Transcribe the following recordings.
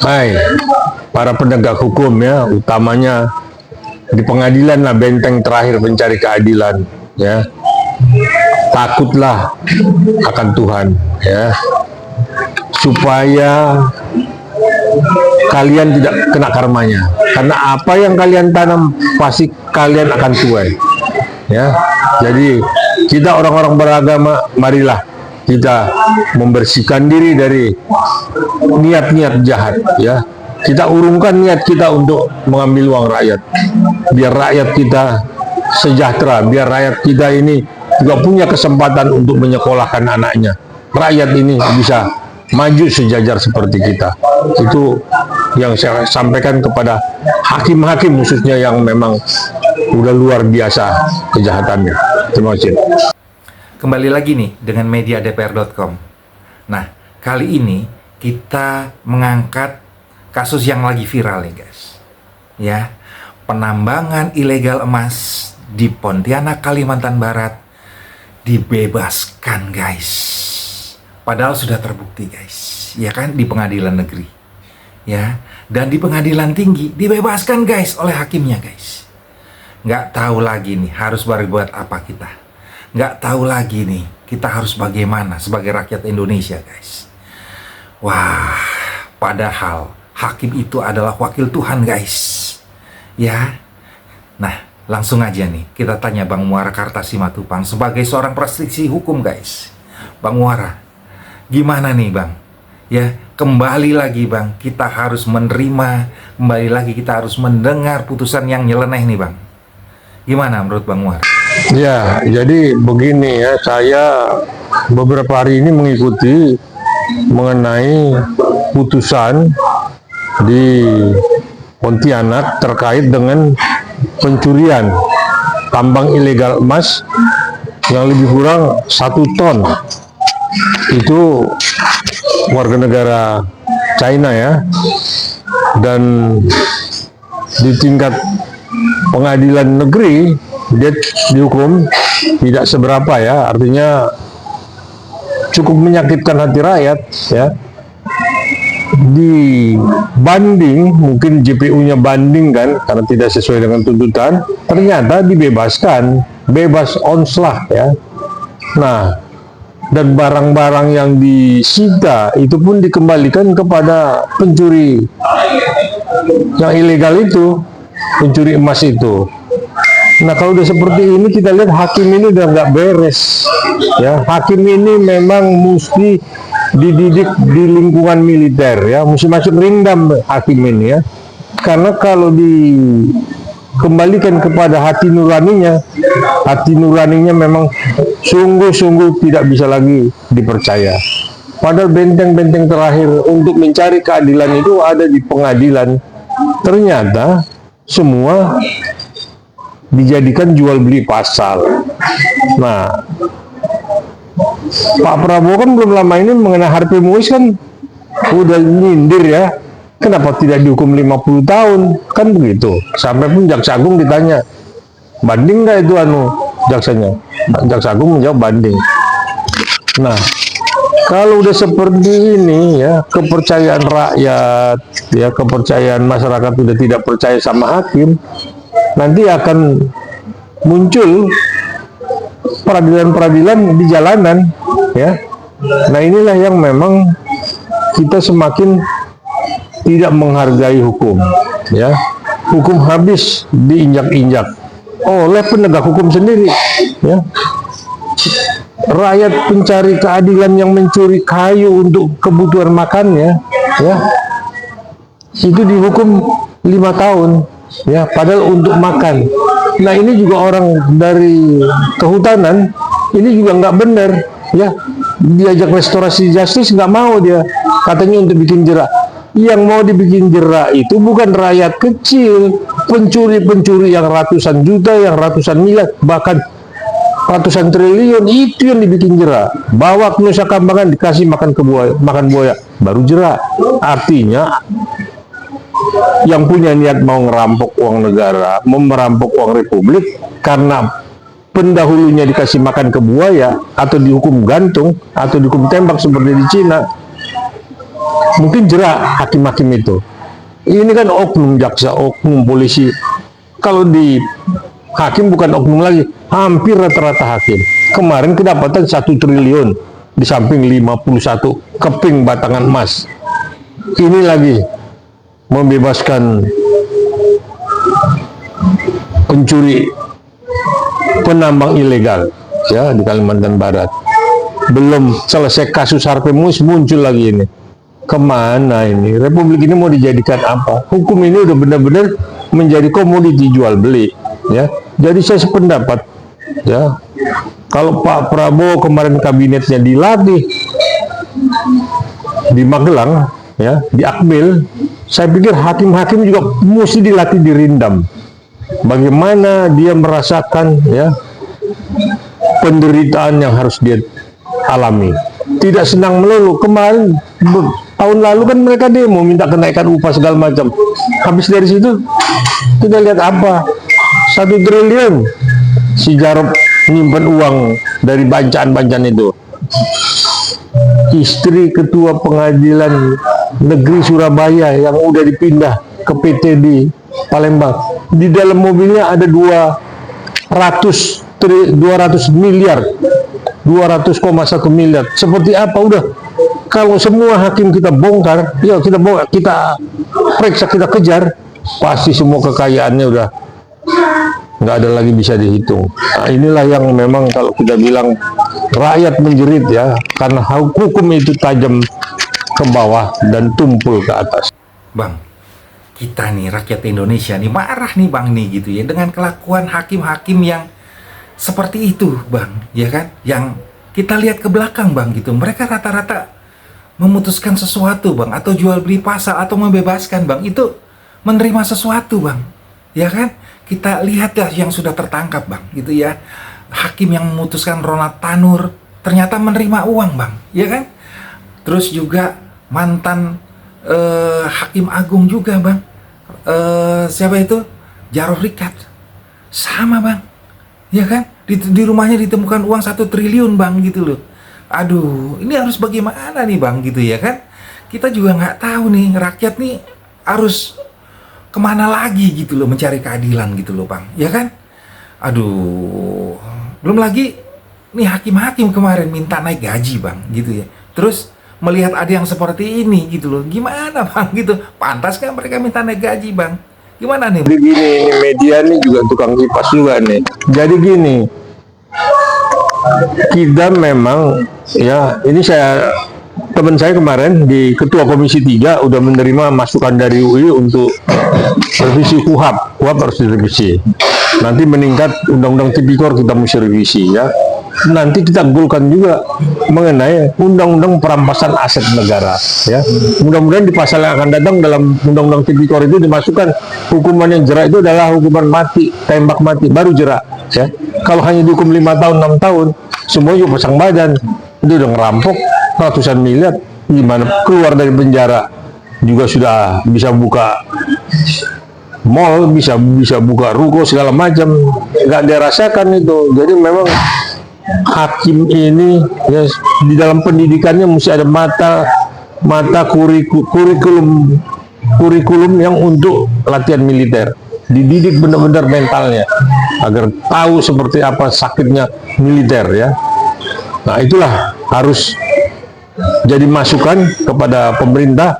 Hai, para penegak hukum ya, utamanya di pengadilan lah benteng terakhir pencari keadilan ya. Takutlah akan Tuhan ya, supaya kalian tidak kena karmanya. Karena apa yang kalian tanam pasti kalian akan tuai ya. Jadi kita orang-orang beragama, marilah kita membersihkan diri dari niat-niat jahat ya. Kita urungkan niat kita untuk mengambil uang rakyat, biar rakyat kita sejahtera, biar rakyat kita ini juga punya kesempatan untuk menyekolahkan anaknya, rakyat ini bisa maju sejajar seperti kita. Itu yang saya sampaikan kepada hakim-hakim khususnya yang memang udah luar biasa kejahatannya. Terima kasih. Kembali lagi nih dengan mediadpr.com. Nah, kali ini kita mengangkat kasus yang lagi viral nih guys. Ya, penambangan ilegal emas di Pontianak, Kalimantan Barat dibebaskan guys. Padahal sudah terbukti guys, ya kan, di pengadilan negeri. Ya, dan di pengadilan tinggi dibebaskan guys oleh hakimnya guys. Nggak tahu lagi nih harus berbuat apa kita. Nggak tahu lagi nih kita harus bagaimana sebagai rakyat Indonesia guys. Wah, padahal hakim itu adalah wakil Tuhan guys. Ya, nah langsung aja nih kita tanya Bang Muara Kartasimatupang sebagai seorang praktisi hukum guys. Bang Muara, gimana nih Bang? Ya, kembali lagi Bang, kita harus menerima, kembali lagi kita harus mendengar putusan yang nyeleneh nih Bang. Gimana menurut Bang Muara? Ya, jadi begini ya, saya beberapa hari ini mengikuti mengenai putusan di Pontianak terkait dengan pencurian tambang ilegal emas yang lebih kurang 1 ton. Itu warga negara China ya, dan di tingkat pengadilan negeri dia dihukum tidak seberapa ya, artinya cukup menyakitkan hati rakyat ya. Di banding, mungkin JPU-nya banding kan karena tidak sesuai dengan tuntutan, ternyata dibebaskan, bebas onslah ya. Nah, dan barang-barang yang disita itu pun dikembalikan kepada pencuri yang ilegal itu, pencuri emas itu. Nah, kalau udah seperti ini kita lihat hakim ini udah nggak beres ya. Hakim ini memang mesti dididik di lingkungan militer ya, mesti masuk ringdam hakim ini ya. Karena kalau dikembalikan kepada hati nuraninya memang sungguh-sungguh tidak bisa lagi dipercaya. Padahal benteng-benteng terakhir untuk mencari keadilan itu ada di pengadilan. Ternyata semua dijadikan jual beli pasal. Nah, Pak Prabowo kan belum lama ini mengenai Harvey Muiz kan udah nyindir ya, kenapa tidak dihukum 50 tahun kan begitu. Sampai pun Jaksa Agung ditanya, banding nggak itu jaksanya? Jaksa Agung menjawab banding. Nah, kalau udah seperti ini ya, kepercayaan rakyat ya, kepercayaan masyarakat sudah tidak percaya sama hakim, nanti akan muncul peradilan-peradilan di jalanan ya. Nah, inilah yang memang kita semakin tidak menghargai hukum ya. Hukum habis diinjak-injak oleh penegak hukum sendiri ya. Rakyat pencari keadilan yang mencuri kayu untuk kebutuhan makannya ya, itu dihukum 5 tahun ya, padahal untuk makan. Nah, ini juga orang dari kehutanan ini juga nggak benar ya, diajak restorasi justice nggak mau, dia katanya untuk bikin jerak. Yang mau dibikin jerak itu bukan rakyat kecil, pencuri-pencuri yang ratusan juta, yang ratusan miliar, bahkan ratusan triliun, itu yang dibikin jerak. Bawa ke Nusa Kambangan dikasih makan buaya baru jerak. Artinya yang punya niat mau ngerampok uang negara, merampok uang republik, karena pendahulunya dikasih makan ke buaya atau dihukum gantung atau dihukum tembak seperti di Cina, mungkin jerak hakim-hakim itu. Ini kan oknum jaksa, oknum polisi. Kalau di hakim bukan oknum lagi, hampir rata-rata hakim. Kemarin kedapatan 1 triliun di samping 51 keping batangan emas. Ini lagi membebaskan pencuri, penambang ilegal ya di Kalimantan Barat. Belum selesai kasus Harvey Muiz, muncul lagi ini. Kemana ini? Republik ini mau dijadikan apa? Hukum ini udah benar-benar menjadi komoditi jual beli ya. Jadi saya sependapat ya, kalau Pak Prabowo kemarin kabinetnya dilatih di Magelang ya, di Akmil, saya pikir hakim-hakim juga mesti dilatih di Rindam. Bagaimana dia merasakan ya penderitaan yang harus dia alami. Tidak senang melulu. Kemarin tahun lalu kan mereka demo minta kenaikan upah segala macam. Habis dari situ kita lihat apa? 1 triliun si Jarod menyimpan uang dari bancaan-bancaan itu. Istri ketua pengadilan negeri Surabaya yang udah dipindah ke PT di Palembang, di dalam mobilnya ada 200 miliar, 200,1 miliar. Seperti apa? Udah, kalau semua hakim kita bongkar, ya kita periksa, kita kejar, pasti semua kekayaannya udah nggak ada lagi bisa dihitung. Nah, inilah yang memang kalau kita bilang rakyat menjerit ya, karena hukum itu tajam ke bawah dan tumpul ke atas. Bang, kita nih rakyat Indonesia nih marah nih Bang nih gitu ya, dengan kelakuan hakim-hakim yang seperti itu Bang, ya kan? Yang kita lihat ke belakang Bang gitu, mereka rata-rata memutuskan sesuatu Bang, atau jual beli pasal, atau membebaskan Bang, itu menerima sesuatu Bang, ya kan? Kita lihat ya yang sudah tertangkap Bang gitu ya, hakim yang memutuskan Ronald Tanur ternyata menerima uang Bang, ya kan? Terus juga mantan hakim agung juga Bang, siapa itu? Jarod Rikat, sama Bang, ya kan? Di rumahnya ditemukan uang 1 triliun Bang gitu loh. Aduh, ini harus bagaimana nih Bang gitu ya kan? Kita juga nggak tahu nih, rakyat nih harus kemana lagi gitu loh mencari keadilan gitu loh Bang, ya kan? Aduh, belum lagi nih hakim-hakim kemarin minta naik gaji Bang gitu ya. Terus melihat ada yang seperti ini gitu loh, gimana Bang gitu? Pantas kan mereka minta naik gaji Bang? Gimana nih? Jadi gini, ini media nih juga tukang kipas juga nih. Jadi gini, kita memang ya, ini teman saya kemarin di Ketua Komisi 3 udah menerima masukan dari UI untuk revisi KUHP. KUHP harus direvisi. Nanti meningkat Undang-Undang Tipikor kita mesti revisi ya. Nanti kita golkan juga mengenai Undang-Undang Perampasan Aset Negara ya. Mudah-mudahan di pasal yang akan datang dalam Undang-Undang Tipikor itu dimasukkan hukuman yang jerak itu adalah hukuman mati, tembak mati, baru jerak ya. Kalau hanya dihukum 5 tahun, 6 tahun, semua juga pasang badan, itu udah ngerampok ratusan miliar, gimana keluar dari penjara juga sudah bisa buka mall, bisa buka ruko segala macam, nggak dirasakan itu. Jadi memang hakim ini ya, di dalam pendidikannya mesti ada mata kurikulum yang untuk latihan militer, dididik benar-benar mentalnya agar tahu seperti apa sakitnya militer ya. Nah itulah harus jadi masukan kepada pemerintah.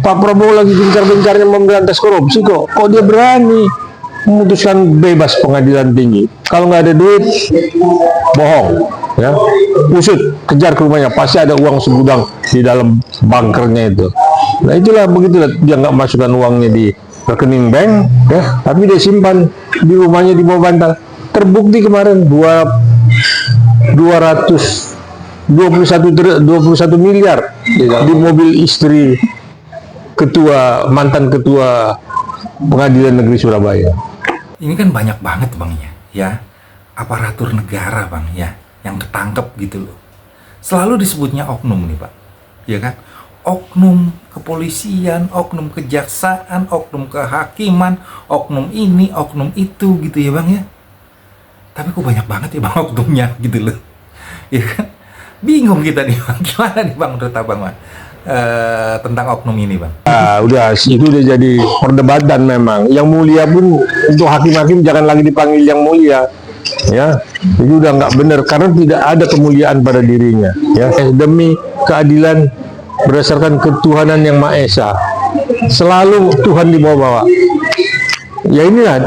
Pak Prabowo lagi gencar-gencarnya memberantas korupsi kok dia berani memutuskan bebas pengadilan tinggi. Kalau nggak ada duit, bohong ya, usut, kejar ke rumahnya, pasti ada uang segudang di dalam bunkernya itu. Nah itulah, begitulah, dia nggak masukkan uangnya di rekening bank ya, tapi dia simpan di rumahnya di bawah bantal. Terbukti kemarin 221 miliar di mobil istri mantan ketua Pengadilan Negeri Surabaya. Ini kan banyak banget Bang ya, aparatur negara Bang ya, yang ketangkep gitu loh. Selalu disebutnya oknum nih Pak, ya kan? Oknum kepolisian, oknum kejaksaan, oknum kehakiman, oknum ini, oknum itu gitu ya Bang ya. Tapi kok banyak banget ya Bang oknumnya gitu loh, ya kan? Bingung kita nih Bang, gimana nih Bang menurut Abang Bang? tentang oknum ini, Bang? Udah itu udah jadi perdebatan memang. Yang mulia pun untuk hakim-hakim jangan lagi dipanggil yang mulia, ya. Itu udah nggak benar karena tidak ada kemuliaan pada dirinya, ya. Demi keadilan berdasarkan ketuhanan yang Maha Esa, selalu Tuhan dibawa-bawa. Ya inilah,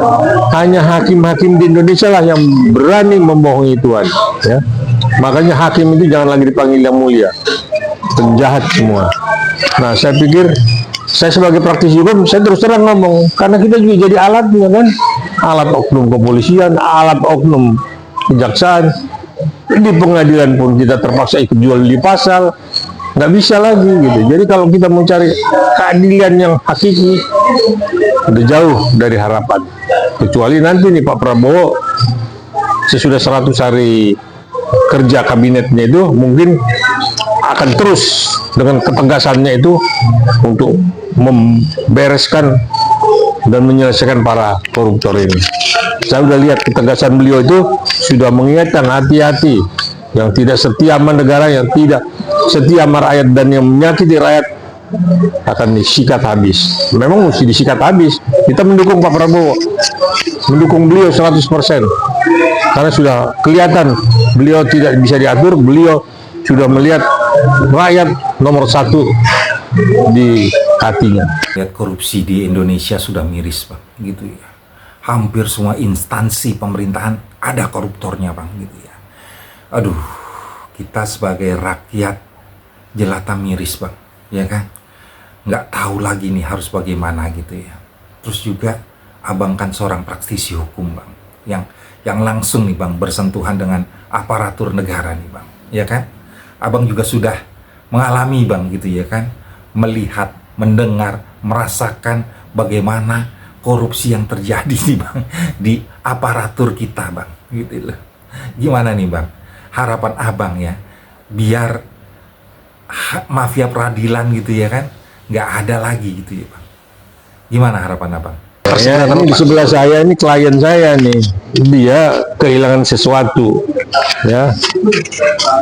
hanya hakim-hakim di Indonesia lah yang berani membohongi Tuhan, ya. Makanya hakim itu jangan lagi dipanggil yang mulia, penjahat semua. Nah, saya pikir saya sebagai praktisi hukum, saya terus terang ngomong, karena kita juga jadi alatnya kan, alat oknum kepolisian, alat oknum kejaksaan. Di pengadilan pun kita terpaksa ikut jual di pasal, nggak bisa lagi gitu. Jadi kalau kita mau cari keadilan yang hakiki, udah jauh dari harapan. Kecuali nanti nih Pak Prabowo sesudah 100 hari kerja kabinetnya itu mungkin akan terus dengan ketegasannya itu untuk membereskan dan menyelesaikan para koruptor ini. Saya sudah lihat ketegasan beliau itu sudah mengingatkan hati-hati, yang tidak setia sama negara, yang tidak setia sama rakyat dan yang menyakiti rakyat akan disikat habis. Memang mesti disikat habis. Kita mendukung Pak Prabowo, mendukung beliau 100%, karena sudah kelihatan beliau tidak bisa diatur. Beliau sudah melihat rakyat nomor 1 di hatinya. Lihat korupsi di Indonesia sudah miris, Bang, gitu ya. Hampir semua instansi pemerintahan ada koruptornya, Bang, gitu ya. Aduh, kita sebagai rakyat jelata miris, Bang, ya kan? Nggak tahu lagi nih harus bagaimana gitu ya. Terus juga Abang kan seorang praktisi hukum, Bang, yang langsung nih, Bang, bersentuhan dengan aparatur negara nih, Bang, ya kan? Abang juga sudah mengalami, Bang, gitu ya kan, melihat, mendengar, merasakan bagaimana korupsi yang terjadi nih, Bang, di aparatur kita, Bang, gitu loh. Gimana nih, Bang, harapan Abang ya biar mafia peradilan gitu ya kan nggak ada lagi gitu ya, Bang? Gimana harapan Abang? Ya, ini di sebelah saya ini klien saya nih, dia kehilangan sesuatu, ya,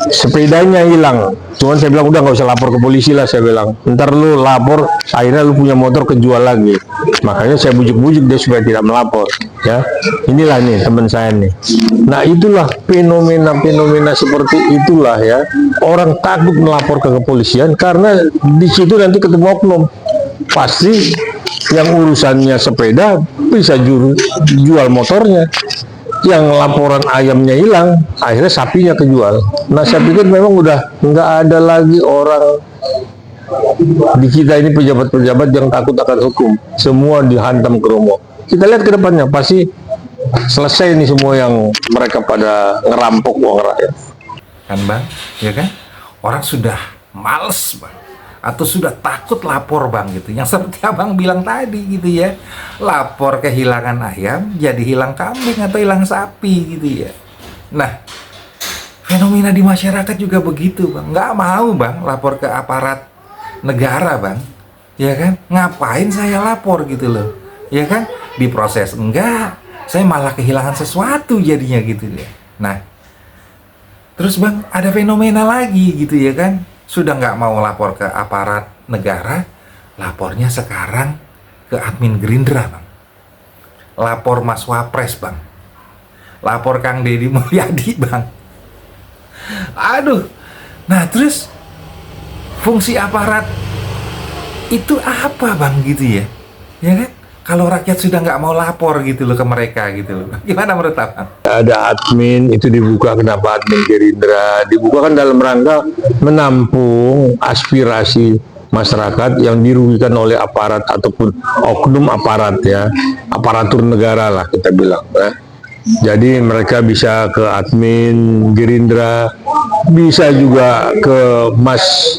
sepedanya hilang. Cuman saya bilang udah nggak usah lapor ke polisi lah, saya bilang. Ntar lu lapor, akhirnya lu punya motor kejual lagi. Makanya saya bujuk-bujuk dia supaya tidak melapor, ya. Inilah nih teman saya nih. Nah itulah fenomena-fenomena seperti itulah ya. Orang takut melapor ke kepolisian karena di situ nanti ketemu oknum. Pasti yang urusannya sepeda bisa jual motornya, yang laporan ayamnya hilang akhirnya sapinya kejual. Nah saya pikir memang udah nggak ada lagi orang di kita ini pejabat-pejabat yang takut akan hukum, semua dihantam ke romo. Kita lihat ke depannya pasti selesai ini semua yang mereka pada ngerampok uang rakyat. Kan, Bang, ya kan? Orang sudah males, Bang, atau sudah takut lapor, Bang, gitu. Yang seperti Abang bilang tadi gitu ya. Lapor kehilangan ayam jadi hilang kambing atau hilang sapi gitu ya. Nah, fenomena di masyarakat juga begitu, Bang. Nggak mau, Bang, lapor ke aparat negara, Bang. Ya kan? Ngapain saya lapor gitu loh. Ya kan? Diproses enggak, saya malah kehilangan sesuatu jadinya gitu ya. Nah, terus, Bang, ada fenomena lagi gitu ya kan. Sudah nggak mau lapor ke aparat negara, lapornya sekarang ke admin Gerindra, Bang. Lapor Mas Wapres, Bang. Lapor Kang Deddy Mulyadi, Bang. Aduh. Nah, terus fungsi aparat itu apa, Bang, gitu ya? Ya kan? Kalau rakyat sudah nggak mau lapor gitu loh ke mereka gitu loh. Gimana menurut Abang? Ada admin itu dibuka, kenapa admin Gerindra? Dibuka kan dalam rangka menampung aspirasi masyarakat yang dirugikan oleh aparat ataupun oknum aparat ya, aparatur negara lah kita bilang. Ya. Jadi mereka bisa ke admin Gerindra, bisa juga ke Mas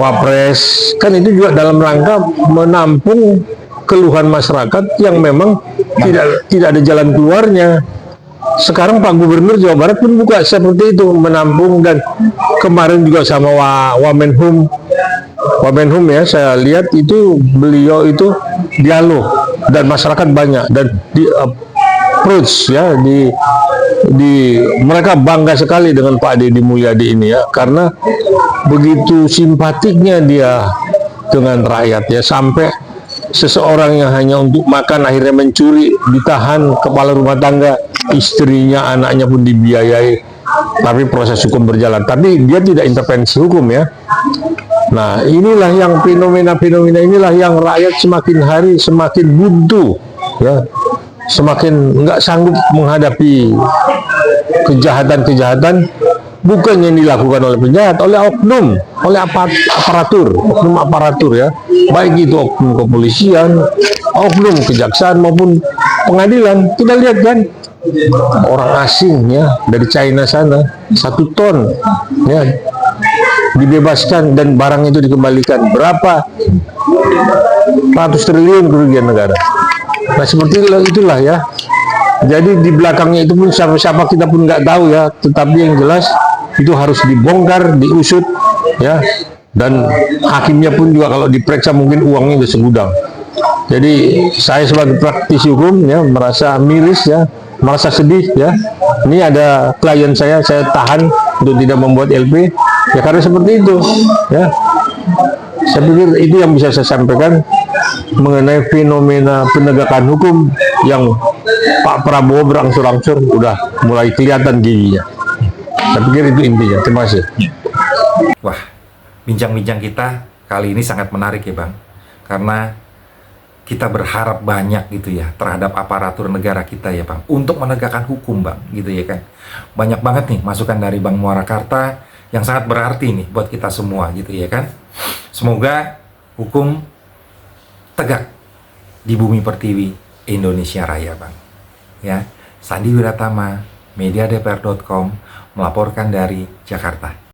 Wapres. Kan itu juga dalam rangka menampung keluhan masyarakat yang memang tidak ada jalan keluarnya. Sekarang Pak Gubernur Jawa Barat pun buka seperti itu, menampung, dan kemarin juga sama Wamenhum ya, saya lihat itu beliau itu dialog dan masyarakat banyak dan di approach ya, mereka bangga sekali dengan Pak Deddy Mulyadi ini ya, karena begitu simpatiknya dia dengan rakyat ya, sampai seseorang yang hanya untuk makan akhirnya mencuri, ditahan, kepala rumah tangga, istrinya, anaknya pun dibiayai, tapi proses hukum berjalan. Tapi dia tidak intervensi hukum ya. Nah, inilah yang fenomena-fenomena inilah yang rakyat semakin hari semakin buntu ya, semakin nggak sanggup menghadapi kejahatan-kejahatan, bukan yang dilakukan oleh penjahat, oleh oknum, oleh oknum aparatur ya, baik itu oknum kepolisian, oknum kejaksaan maupun pengadilan. Kita lihat kan, orang asing ya dari China sana 1 ton ya dibebaskan dan barang itu dikembalikan, berapa ratus triliun kerugian negara. Nah, seperti itulah ya. Jadi di belakangnya itu pun siapa-siapa kita pun nggak tahu ya, tetapi yang jelas itu harus dibongkar, diusut ya, dan hakimnya pun juga kalau diperiksa mungkin uangnya udah segudang. Jadi saya sebagai praktisi hukum ya merasa miris ya, merasa sedih ya. Ini ada klien saya tahan untuk tidak membuat LP ya karena seperti itu ya. Saya pikir itu yang bisa saya sampaikan mengenai fenomena penegakan hukum yang Pak Prabowo berangsur-angsur udah mulai kelihatan giginya. Saya pikir itu intinya. Terima kasih. Wah, bincang-bincang kita kali ini sangat menarik ya Bang, karena kita berharap banyak gitu ya terhadap aparatur negara kita ya Bang, untuk menegakkan hukum Bang, gitu ya kan. Banyak banget nih masukan dari Bang Muarakarta yang sangat berarti nih buat kita semua gitu ya kan. Semoga hukum tegak di bumi pertiwi Indonesia Raya Bang. Ya, Sandi Wiratama, mediadpr.com melaporkan dari Jakarta.